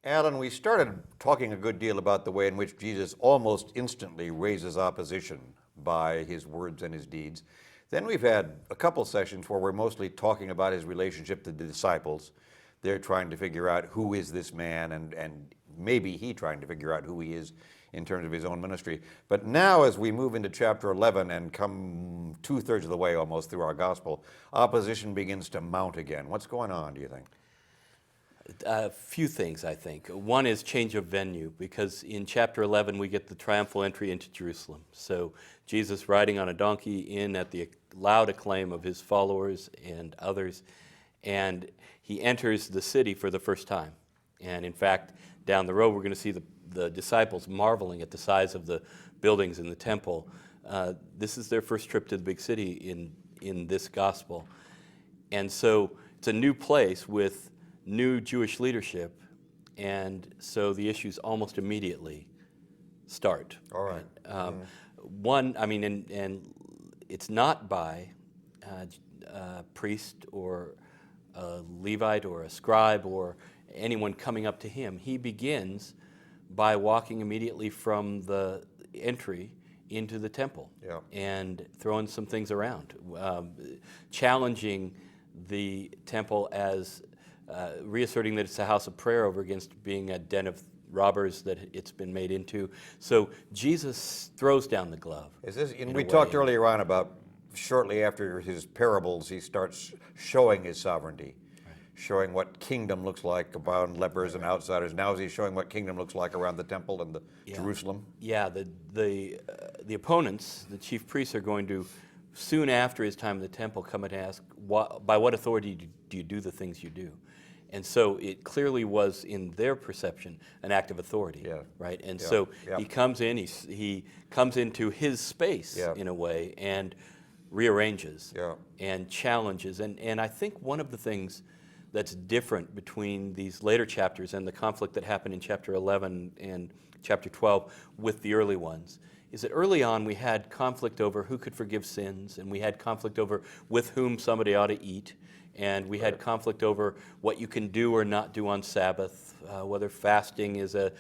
Alan, we started talking a good deal about the way in which Jesus almost instantly raises opposition by his words and his deeds. Then we've had a couple sessions where we're mostly talking about his relationship to the disciples. They're trying to figure out who is this man, and maybe he trying to figure out who he is in terms of his own ministry. But now as we move into chapter 11 and come two-thirds of the way almost through our gospel, opposition begins to mount again. What's going on, do you think? A few things, I think. One is change of venue, because in chapter 11 we get the triumphal entry into Jerusalem. So Jesus riding on a donkey in at the loud acclaim of his followers and others, and he enters the city for the first time. And in fact, down the road we're going to see the disciples marveling at the size of the buildings in the temple. This is their first trip to the big city in this gospel. And so it's a new place with new Jewish leadership, and so the issues almost immediately start. All right. One, I mean, and it's not by a priest or a Levite or a scribe or anyone coming up to him. He begins by walking immediately from the entry into the temple, and throwing some things around, challenging the temple as reasserting that it's a house of prayer over against being a den of robbers that it's been made into. So Jesus throws down the glove. We talked earlier on about shortly after his parables, he starts showing his sovereignty, showing what kingdom looks like around lepers and outsiders. Now he's showing what kingdom looks like around the temple and Jerusalem. Yeah, the opponents, the chief priests, are going to, soon after his time in the temple, come and ask, by what authority do you do the things you do? And so it clearly was, in their perception, an act of authority, right? And so he comes in, he comes into his space in a way, and rearranges and challenges. And I think one of the things that's different between these later chapters and the conflict that happened in chapter 11 and chapter 12 with the early ones is that early on we had conflict over who could forgive sins, and we had conflict over with whom somebody ought to eat, and we had conflict over what you can do or not do on Sabbath, whether fasting is a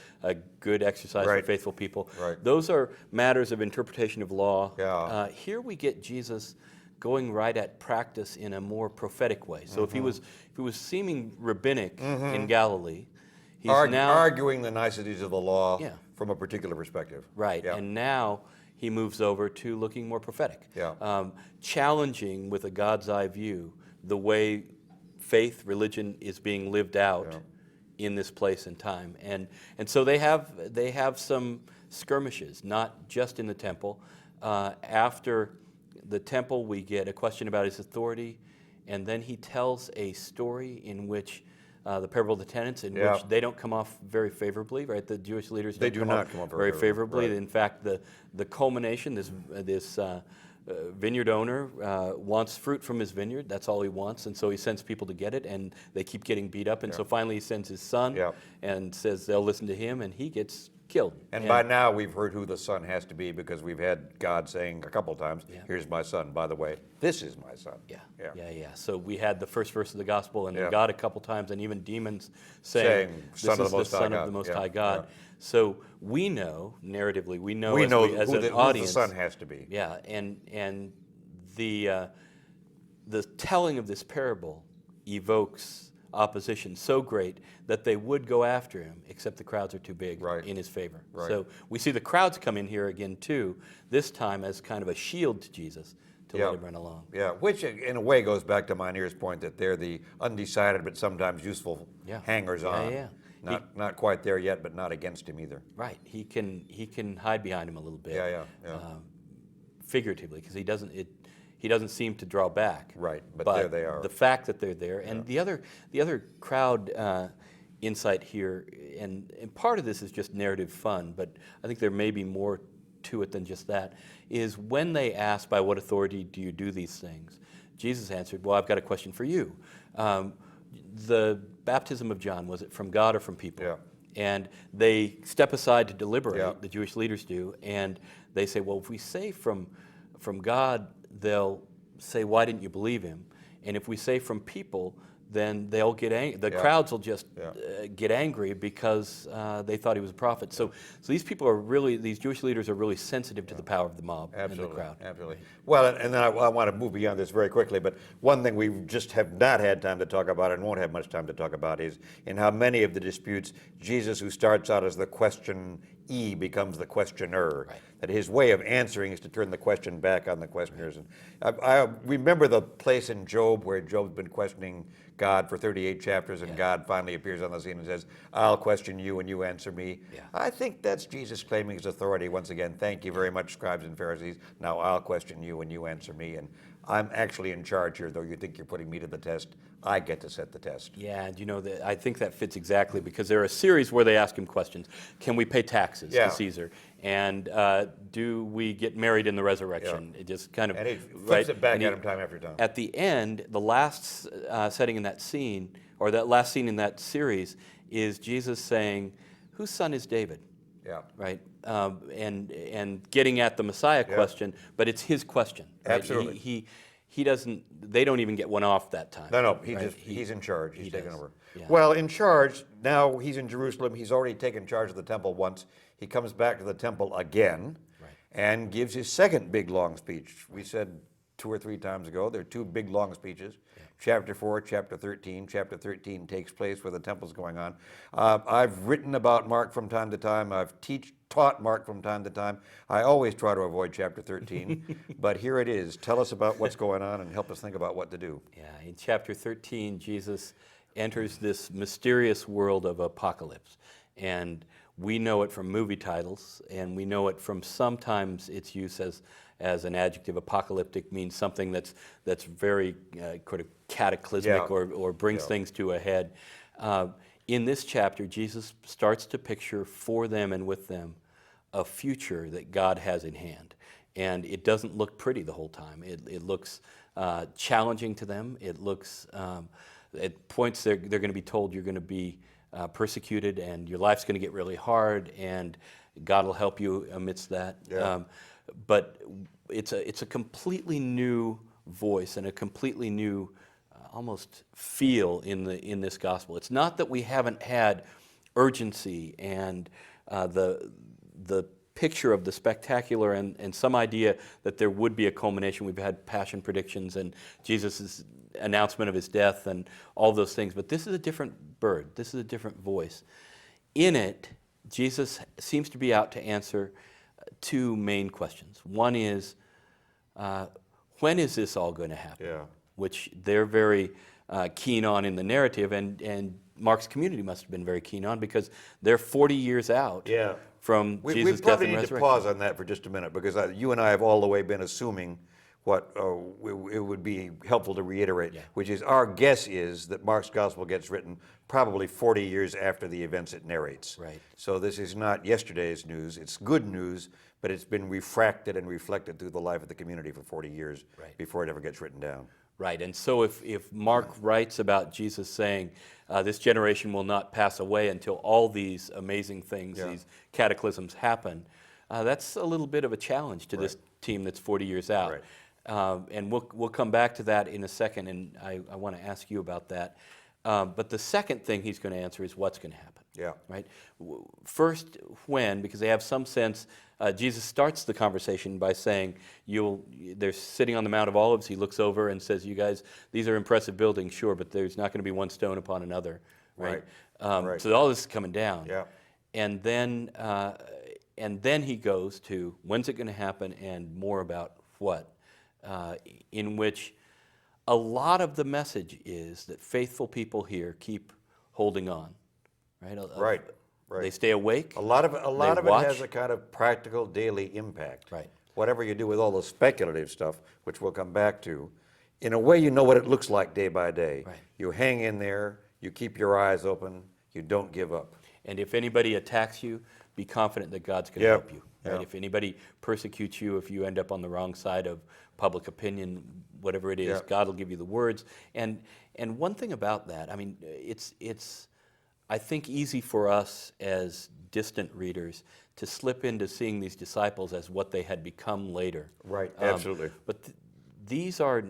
good exercise for faithful people. Those are matters of interpretation of law. Here we get Jesus going right at practice in a more prophetic way. So if he was seeming rabbinic in Galilee, he's now arguing the niceties of the law from a particular perspective. Right, and now he moves over to looking more prophetic, challenging with a God's eye view the way faith, religion is being lived out in this place and time. And so they have some skirmishes, not just in the temple. After the temple, we get a question about his authority, and then he tells a story in which the parable of the tenants, in which they don't come off very favorably, right? The Jewish leaders do not come off very favorably. Right. In fact, the culmination, this vineyard owner wants fruit from his vineyard. That's all he wants, and so he sends people to get it, and they keep getting beat up, and so finally he sends his son and says they'll listen to him, and he gets killed. And by now we've heard who the son has to be, because we've had God saying a couple times, here's my son, by the way, this is my son. So we had the first verse of the gospel, and God a couple times, and even demons saying this is the Son of the Most High God. So we know, narratively, we know as an audience, who the son has to be. And the telling of this parable evokes opposition so great that they would go after him, except the crowds are too big in his favor. So we see the crowds come in here again too, this time as kind of a shield to Jesus to let him run along. Which in a way goes back to Meinier's point that they're the undecided but sometimes useful hangers-on. Not quite there yet, but not against him either. Right. He can hide behind him a little bit. Figuratively, because he doesn't seem to draw back. Right, but there they are. The fact that they're there, and the other crowd insight here, and part of this is just narrative fun, but I think there may be more to it than just that, is when they ask, by what authority do you do these things? Jesus answered, well, I've got a question for you. The baptism of John, was it from God or from people? And they step aside to deliberate, the Jewish leaders do, and they say, well, if we say from God, they'll say, why didn't you believe him? And if we say from people, then they'll get angry. The Yeah. crowds will just Yeah. get angry because they thought he was a prophet. So these people are really, these Jewish leaders are really sensitive to the power of the mob and the crowd. Absolutely. Well, and then I want to move beyond this very quickly, but one thing we just have not had time to talk about and won't have much time to talk about is in how many of the disputes Jesus, who starts out as the questionee, becomes the questioner. Right. That his way of answering is to turn the question back on the questioners. And I remember the place in Job where Job's been questioning God for 38 chapters, and God finally appears on the scene and says, I'll question you and you answer me. Yeah. I think that's Jesus claiming his authority once again. Thank you very much, scribes and Pharisees. Now I'll question you and you answer me. And I'm actually in charge here, though you think you're putting me to the test. I get to set the test. Yeah, and you know, I think that fits exactly because there are a series where they ask him questions. Can we pay taxes to Caesar? And do we get married in the resurrection? It just kind of, And he flips it back at him time after time. At the end, the last setting in that scene, or that last scene in that series, is Jesus saying, whose son is David? Yeah. Right? And getting at the Messiah question, but it's his question. Right? Absolutely. He doesn't, they don't even get one off that time. No, right? he's in charge. He's taken over. Yeah. Well, in charge, now he's in Jerusalem. He's already taken charge of the temple once. He comes back to the temple again and gives his second big, long speech. We said 2 or 3 times ago, there are 2 big, long speeches. Chapter 4, chapter 13. Chapter 13 takes place where the temple's going on. I've written about Mark from time to time. I've taught Mark from time to time. I always try to avoid chapter 13, but here it is. Tell us about what's going on and help us think about what to do. Yeah, in chapter 13, Jesus enters this mysterious world of apocalypse. And we know it from movie titles, and we know it from sometimes its use as an adjective. Apocalyptic means something that's very kind of cataclysmic or brings things to a head. In this chapter, Jesus starts to picture for them and with them a future that God has in hand. And it doesn't look pretty the whole time. It looks challenging to them. It looks, at points they're going to be told you're going to be persecuted and your life's going to get really hard and God will help you amidst that. Yeah. But it's a completely new voice and a completely new almost feel in this gospel. It's not that we haven't had urgency and the picture of the spectacular and some idea that there would be a culmination. We've had passion predictions and Jesus' announcement of his death and all those things. But this is a different bird. This is a different voice. In it, Jesus seems to be out to answer 2 main questions. One is, when is this all going to happen? Yeah. Which they're very keen on in the narrative, and Mark's community must have been very keen on because they're 40 years out from Jesus' death and resurrection. We probably need to pause on that for just a minute because you and I have all the way been assuming what it would be helpful to reiterate, which is our guess is that Mark's gospel gets written probably 40 years after the events it narrates. Right. So this is not yesterday's news. It's good news, but it's been refracted and reflected through the life of the community for 40 years before it ever gets written down. Right, and so if Mark writes about Jesus saying, this generation will not pass away until all these amazing things, these cataclysms happen, that's a little bit of a challenge to this team that's 40 years out. Right. And we'll come back to that in a second, and I want to ask you about that. But the second thing he's going to answer is what's going to happen. Yeah. Right. First, when, because they have some sense. Jesus starts the conversation by saying, they're sitting on the Mount of Olives. He looks over and says, "You guys, these are impressive buildings, sure, but there's not going to be one stone upon another." Right. So all this is coming down. Yeah. And then he goes to when's it going to happen and more about what, in which a lot of the message is that faithful people here keep holding on. Right. Right. They stay awake. A lot of it watch. has a kind of practical daily impact. Right. Whatever you do with all the speculative stuff, which we'll come back to, in a way you know what it looks like day by day. Right. You hang in there, you keep your eyes open, you don't give up. And if anybody attacks you, be confident that God's going to help you. Right? Yep. If anybody persecutes you, if you end up on the wrong side of public opinion, whatever it is, God will give you the words. And one thing about that, I mean, it's I think easy for us as distant readers to slip into seeing these disciples as what they had become later. Right, absolutely. But these are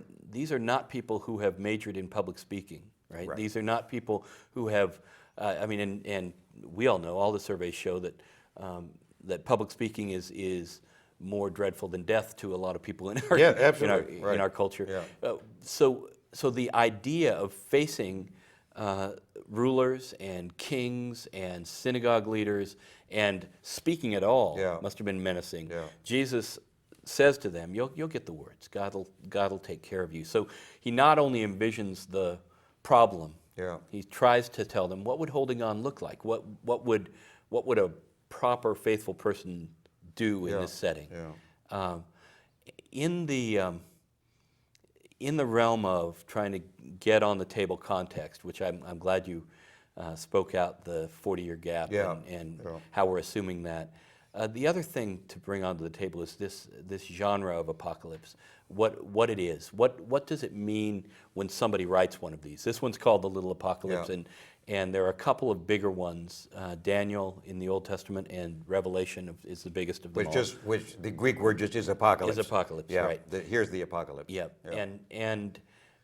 not people who have majored in public speaking. right? Right. These are not people who have, and we all know, all the surveys show that public speaking is more dreadful than death to a lot of people in our Yeah, absolutely. in Right. our culture. Yeah. So the idea of facing rulers and kings and synagogue leaders and speaking at all Yeah. must have been menacing. Yeah. Jesus says to them, "You'll get the words. God'll take care of you." So he not only envisions the problem, Yeah. he tries to tell them what would holding on look like. What would a proper, faithful person do in Yeah. this setting? Yeah. Um, in the realm of trying to get on the table context, which I'm glad you spoke out the 40-year gap Yeah. and Yeah. how we're assuming that. The other thing to bring onto the table is this genre of apocalypse. What it is. What does it mean when somebody writes one of these? This one's called the Little Apocalypse, Yeah. and there are a couple of bigger ones. Daniel in the Old Testament and Revelation is the biggest of them all. Which the Greek word just is apocalypse. Is apocalypse, yeah. right. Here's the apocalypse. Yep.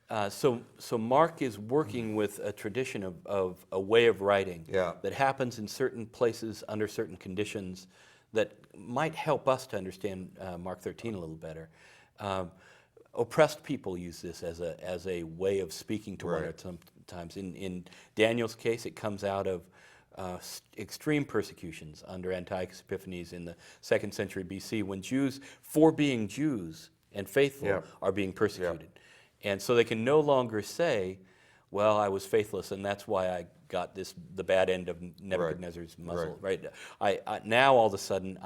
Yeah. So Mark is working with a tradition of a way of writing Yeah. that happens in certain places under certain conditions that might help us to understand Mark 13 a little better. Oppressed people use this as a way of speaking to one Right. another sometimes. In Daniel's case, it comes out of extreme persecutions under Antiochus Epiphanes in the 2nd century BC, when Jews, for being Jews and faithful, Yeah. are being persecuted. And so they can no longer say, well, I was faithless, and that's why I got the bad end of Nebuchadnezzar's muzzle. Right? Now all of a sudden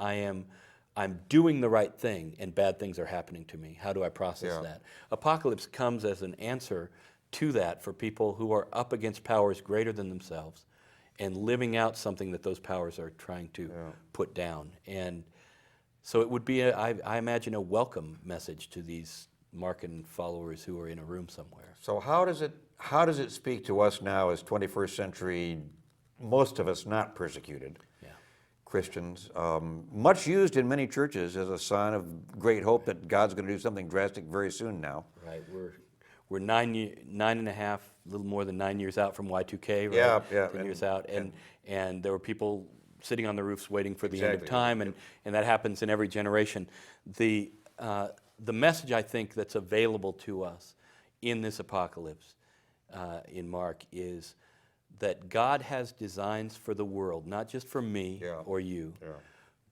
I'm doing the right thing, and bad things are happening to me. How do I process Yeah. that? Apocalypse comes as an answer to that for people who are up against powers greater than themselves and living out something that those powers are trying to put down. And so it would be, I imagine, a welcome message to these Markan followers who are in a room somewhere. So how does it speak to us now as 21st century, most of us not persecuted Christians, much used in many churches as a sign of great hope that God's going to do something drastic very soon now? Right. We're 9.5, a little more than 9 years out from Y2K, right? Yeah. 10 years out, and there were people sitting on the roofs waiting for the end of Exactly. time, and that happens in every generation. The message, I think, that's available to us in this apocalypse in Mark is that God has designs for the world, not just for me or you,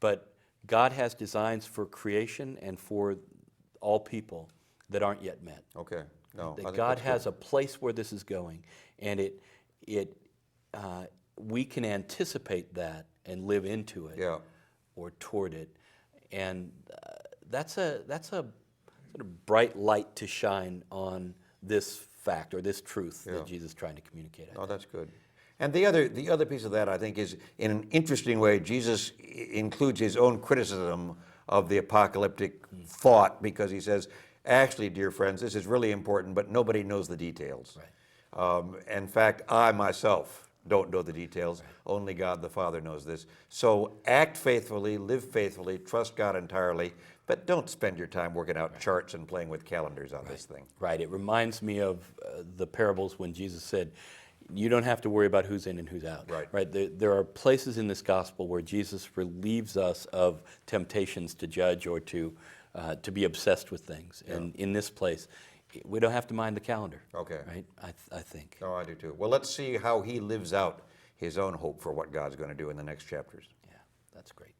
but God has designs for creation and for all people that aren't yet met. Okay. No, I That think God that's has good. a place where this is going, and we can anticipate that and live into it or toward it, and that's a sort of bright light to shine on this fact or this truth that Jesus is trying to communicate. Oh, that's good. And the other piece of that, I think, is in an interesting way, Jesus includes his own criticism of the apocalyptic thought, because he says, actually, dear friends, this is really important, but nobody knows the details. Right. In fact, I myself don't know the details. Right. Only God the Father knows this. So act faithfully, live faithfully, trust God entirely, but don't spend your time working out charts and playing with calendars on this thing. Right. It reminds me of the parables when Jesus said, you don't have to worry about who's in and who's out. Right. There are places in this gospel where Jesus relieves us of temptations to judge or to be obsessed with things. And in this place, we don't have to mind the calendar. Okay. Right? I think. Oh, I do too. Well, let's see how he lives out his own hope for what God's going to do in the next chapters. Yeah, that's great.